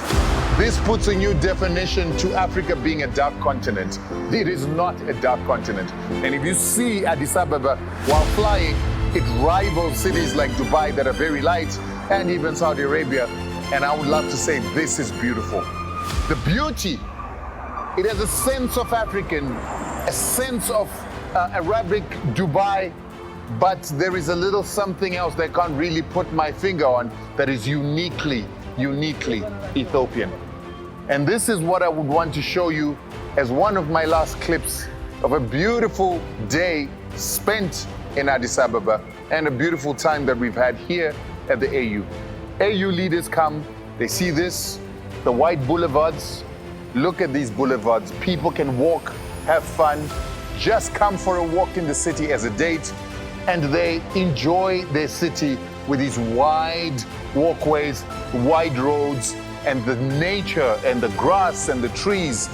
This puts a new definition to Africa being a dark continent. It is not a dark continent. And if you see Addis Ababa while flying, it rivals cities like Dubai that are very light, and even Saudi Arabia. And I would love to say this is beautiful. The beauty, it has a sense of African, a sense of Arabic Dubai, but there is a little something else that I can't really put my finger on that is uniquely Ethiopian. And this is what I would want to show you as one of my last clips of a beautiful day spent in Addis Ababa and a beautiful time that we've had here at the AU. AU leaders come, they see this, the white boulevards. Look at these boulevards. People can walk, have fun, just come for a walk in the city as a date, and they enjoy their city with these wide walkways, wide roads, and the nature and the grass and the trees.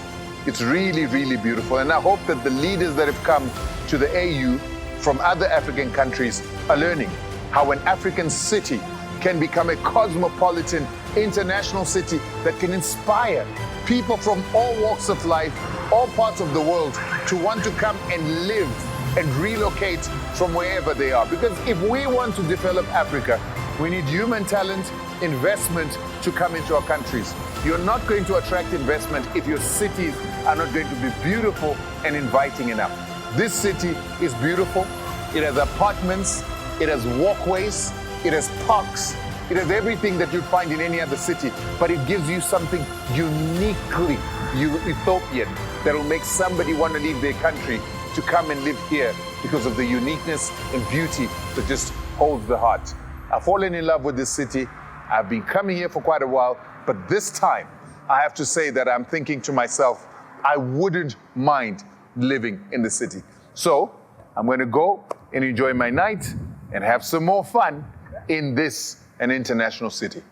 It's really, really beautiful. And I hope that the leaders that have come to the AU from other African countries are learning how an African city can become a cosmopolitan international city that can inspire people from all walks of life, all parts of the world, to want to come and live and relocate from wherever they are. Because if we want to develop Africa, we need human talent, investment to come into our countries. You're not going to attract investment if your cities are not going to be beautiful and inviting enough. This city is beautiful. It has apartments, it has walkways, it has parks, it has everything that you'd find in any other city, but it gives you something uniquely Ethiopian that will make somebody want to leave their country to come and live here because of the uniqueness and beauty that just holds the heart. I've fallen in love with this city. I've been coming here for quite a while, but this time I have to say that I'm thinking to myself, I wouldn't mind living in the city. So I'm going to go and enjoy my night and have some more fun in this, an international city.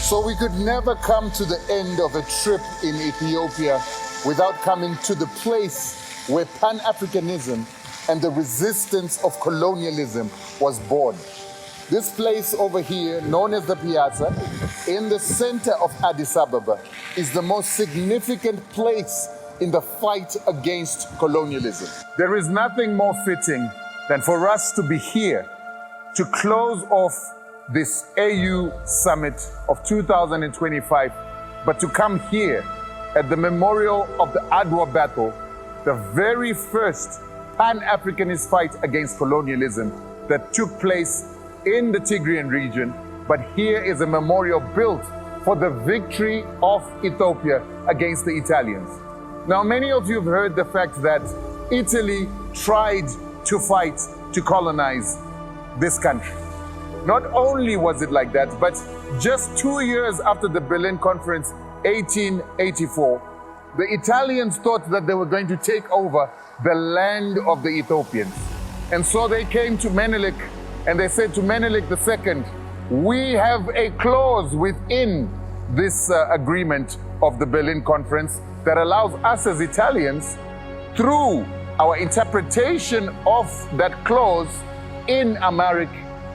So we could never come to the end of a trip in Ethiopia without coming to the place where Pan-Africanism and the resistance of colonialism was born. This place over here, known as the Piazza, in the center of Addis Ababa, is the most significant place in the fight against colonialism. There is nothing more fitting than for us to be here to close off this AU summit of 2025, but to come here at the memorial of the Adwa battle, the very first Pan-Africanist fight against colonialism that took place in the Tigrayan region. But here is a memorial built for the victory of Ethiopia against the Italians. Now, many of you have heard the fact that Italy tried to fight to colonize this country. Not only was it like that, but just 2 years after the Berlin Conference, 1884, the Italians thought that they were going to take over the land of the Ethiopians. And so they came to Menelik and they said to Menelik II, we have a clause within this agreement of the Berlin Conference that allows us as Italians, through our interpretation of that clause in Amharic,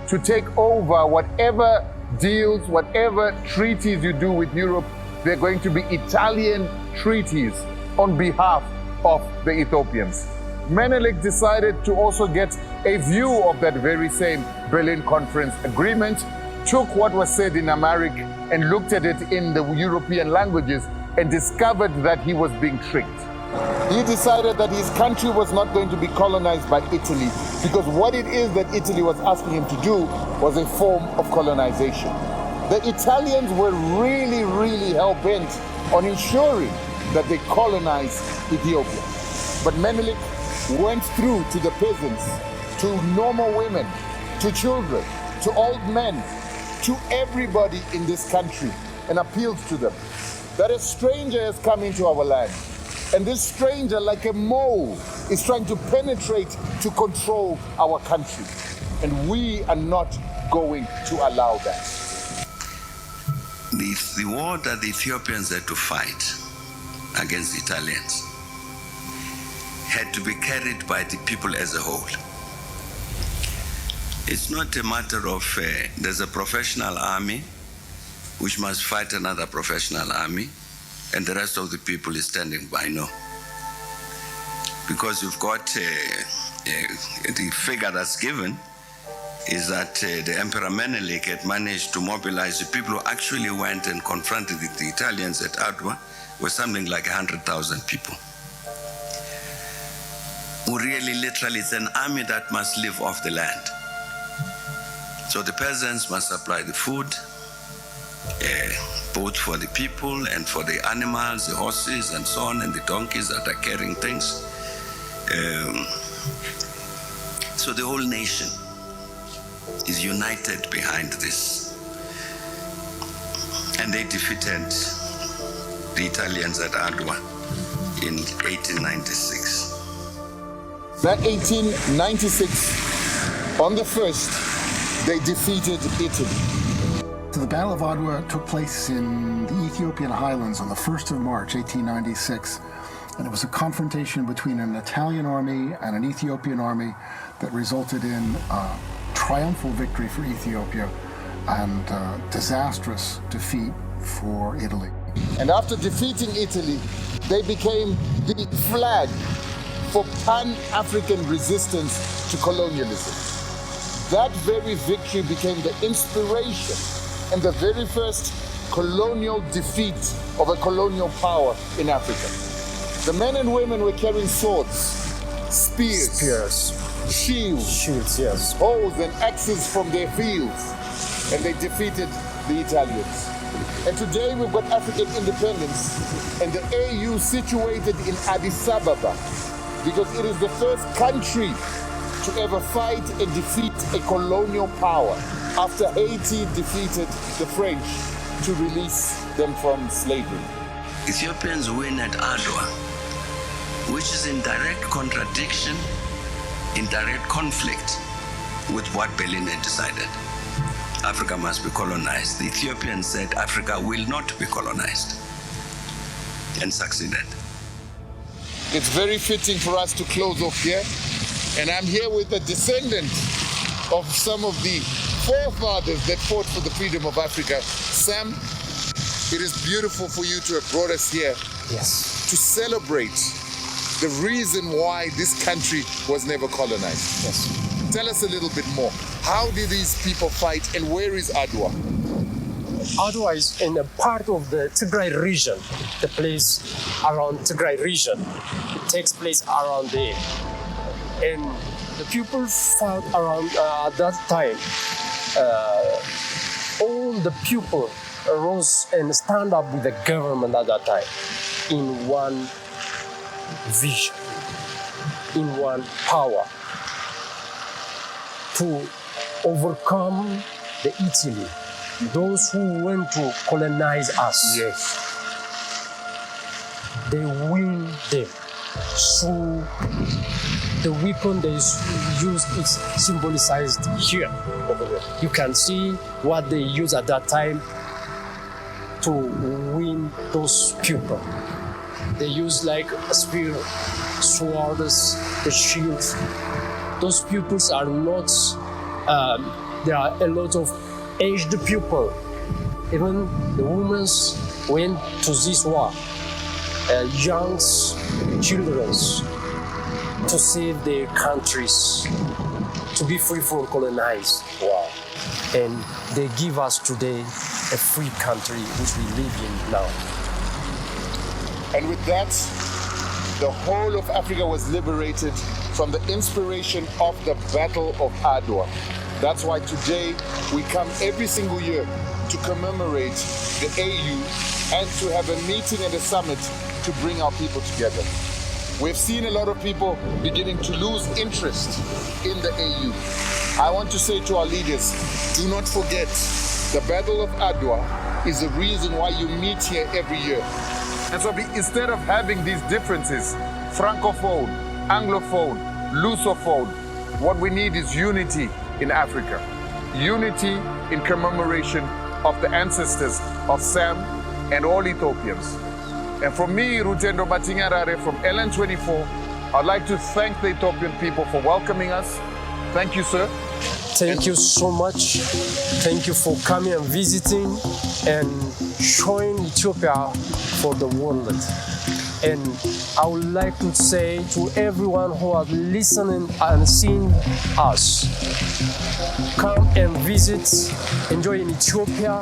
to take over whatever deals, whatever treaties you do with Europe. They're going to be Italian treaties on behalf of the Ethiopians. Menelik decided to also get a view of that very same Berlin Conference agreement, took what was said in Amharic and looked at it in the European languages, and discovered that he was being tricked. He decided that his country was not going to be colonized by Italy, because what it is that Italy was asking him to do was a form of colonization. The Italians were really, really hell-bent on ensuring that they colonized Ethiopia. But Menelik went through to the peasants, to normal women, to children, to old men, to everybody in this country, and appealed to them that a stranger has come into our land. And this stranger, like a mole, is trying to penetrate to control our country. And we are not going to allow that. The war that the Ethiopians had to fight against the Italians had to be carried by the people as a whole. It's not a matter of there's a professional army which must fight another professional army and the rest of the people is standing by. No. Because you've got the figure that's given is that the Emperor Menelik had managed to mobilize the people who actually went and confronted the Italians at Adwa with something like 100,000 people. Who really literally it's an army that must live off the land. So the peasants must supply the food, both for the people and for the animals, the horses and so on, and the donkeys that are carrying things. So the whole nation is united behind this. And they defeated the Italians at Adwa in 1896. That 1896, on the 1st, they defeated Italy. So the Battle of Adwa took place in the Ethiopian highlands on the 1st of March, 1896. And it was a confrontation between an Italian army and an Ethiopian army that resulted in a triumphal victory for Ethiopia and disastrous defeat for Italy. And after defeating Italy, they became the flag for Pan-African resistance to colonialism. That very victory became the inspiration and the very first colonial defeat of a colonial power in Africa. The men and women were carrying swords, spears, shields, yes, bows and axes from their fields, and they defeated the Italians. And today we've got African independence and the AU situated in Addis Ababa, because it is the first country to ever fight and defeat a colonial power after Haiti defeated the French to release them from slavery. Ethiopians win at Adwa, which is in direct contradiction, in direct conflict with what Berlin had decided. Africa must be colonized. The Ethiopians said Africa will not be colonized, and succeeded. It's very fitting for us to close off here, and I'm here with a descendant of some of the forefathers that fought for the freedom of Africa. Sam, it is beautiful for you to have brought us here. yes, To celebrate the reason why this country was never colonized. yes. Tell us a little bit more. How did these people fight, and where is Adwa? Adwa is in a part of the Tigray region, the place around Tigray region. It takes place around there. And the people fought around at that time. All the people rose and stand up with the government at that time in one vision, in one power to overcome the Italy, those who went to colonize us. Yes. They win them through the weapon they used is symbolized here. You can see what they used at that time to win those people. They use like a spear, swords, the shields. Those pupils are not, there are a lot of aged people. Even the women went to this war, young children, to save their countries, to be free from colonized. Wow. And they give us today a free country which we live in now. And with that, the whole of Africa was liberated from the inspiration of the Battle of Adwa. That's why today we come every single year to commemorate the AU and to have a meeting and a summit to bring our people together. We've seen a lot of people beginning to lose interest in the AU. I want to say to our leaders, do not forget, the Battle of Adwa is the reason why you meet here every year. And so instead of having these differences, Francophone, Anglophone, Lusophone, what we need is unity in Africa. Unity in commemoration of the ancestors of Sam and all Ethiopians. And for me, Rutendo Batingarare from LN24, I'd like to thank the Ethiopian people for welcoming us. Thank you, sir. Thank you so much. Thank you for coming and visiting and showing Ethiopia for the world. And I would like to say to everyone who are listening and seeing us, come and visit, enjoy in Ethiopia.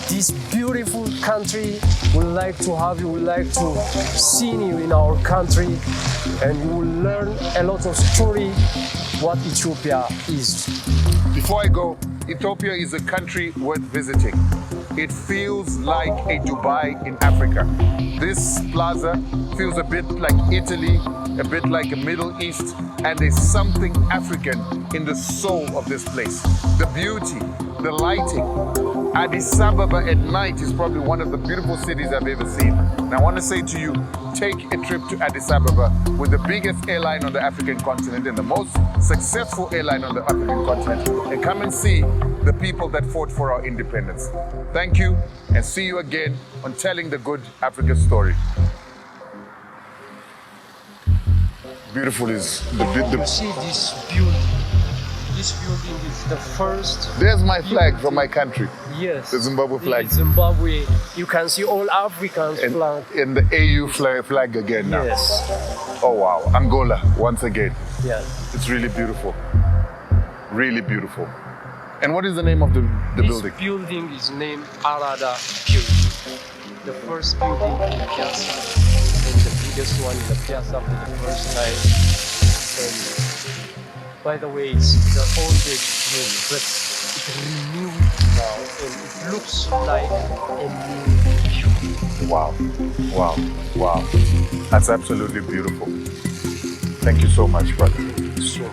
This beautiful country, we like to have you, we like to see you in our country, and you will learn a lot of story what Ethiopia is. Before I go, Ethiopia is a country worth visiting. It feels like a Dubai in Africa. This plaza feels a bit like Italy, a bit like a Middle East, and there's something African in the soul of this place. The beauty, the lighting. Addis Ababa at night is probably one of the beautiful cities I've ever seen. And I want to say to you, take a trip to Addis Ababa with the biggest airline on the African continent and the most successful airline on the African continent, and come and see the people that fought for our independence. Thank you, and see you again on Telling the Good Africa Story. Beautiful is You see this building. This building is the first. There's my flag from my country. Yes. The Zimbabwe flag. Zimbabwe. You can see all Africans flag. And the AU flag again now. Yes. Oh wow, Angola once again. Yeah. It's really beautiful. Really beautiful. And what is the name of the building? This building is named Arada Building. The first building in the piazza and the biggest one in the piazza for the first time. And by the way, it's the oldest building, but it's renewed now and it looks like a new building. Wow, wow, wow. That's absolutely beautiful. Thank you so much, brother. So